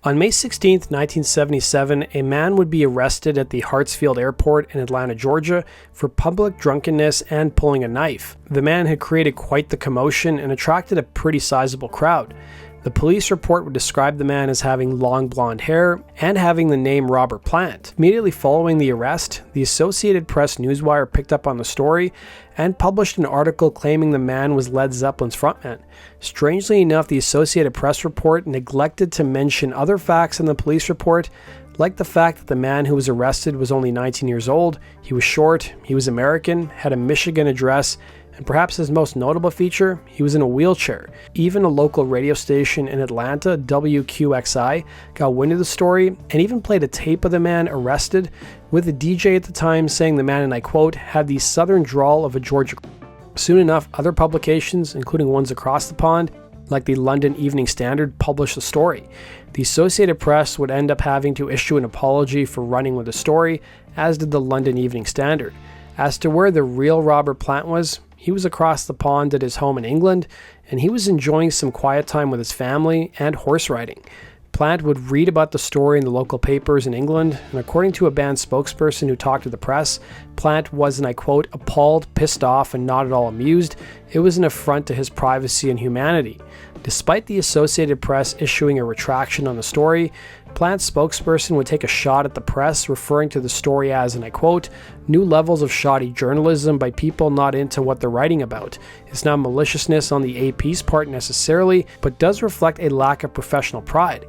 On May 16, 1977, a man would be arrested at the Hartsfield Airport in Atlanta, Georgia, for public drunkenness and pulling a knife. The man had created quite the commotion and attracted a pretty sizable crowd. The police report would describe the man as having long blonde hair and having the name Robert Plant. Immediately following the arrest, the Associated Press newswire picked up on the story and published an article claiming the man was Led Zeppelin's frontman. Strangely enough, the Associated Press report neglected to mention other facts in the police report, like the fact that the man who was arrested was only 19 years old, he was short, he was American, had a Michigan address, and perhaps his most notable feature, he was in a wheelchair. Even a local radio station in Atlanta, WQXI, got wind of the story and even played a tape of the man arrested, with the DJ at the time saying the man, and I quote, had the southern drawl of a Georgia. Soon enough, other publications, including ones across the pond, like the London Evening Standard, published the story. The Associated Press would end up having to issue an apology for running with the story, as did the London Evening Standard. As to where the real Robert Plant was, he was across the pond at his home in England, and he was enjoying some quiet time with his family and horse riding. Plant would read about the story in the local papers in England, and according to a band spokesperson who talked to the press, Plant was, and I quote, appalled, pissed off, and not at all amused. It was an affront to his privacy and humanity. Despite the Associated Press issuing a retraction on the story, Plant's spokesperson would take a shot at the press, referring to the story as, and I quote, new levels of shoddy journalism by people not into what they're writing about. It's not maliciousness on the AP's part necessarily, but does reflect a lack of professional pride.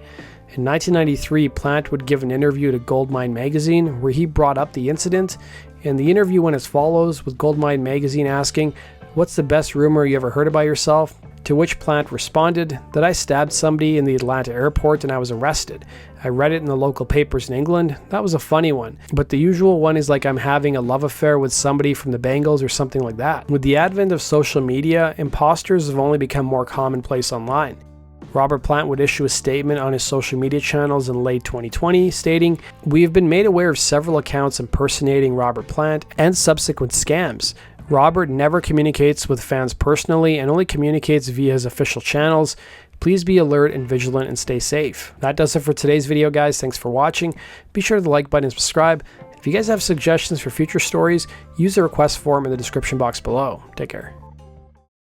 In 1993, Plant would give an interview to Goldmine magazine where he brought up the incident, and the interview went as follows, with Goldmine magazine asking, "What's the best rumor you ever heard about yourself?" To which Plant responded that I stabbed somebody in the Atlanta airport and I was arrested. I read it in the local papers in England. That was a funny one. But the usual one is like I'm having a love affair with somebody from the Bengals or something like that. With the advent of social media, imposters have only become more commonplace online. Robert Plant would issue a statement on his social media channels in late 2020 stating, "We have been made aware of several accounts impersonating Robert Plant and subsequent scams. Robert never communicates with fans personally and only communicates via his official channels. Please be alert and vigilant and stay safe." That does it for today's video, guys. Thanks for watching. Be sure to the like button and subscribe. If you guys have suggestions for future stories, use the request form in the description box below. Take care.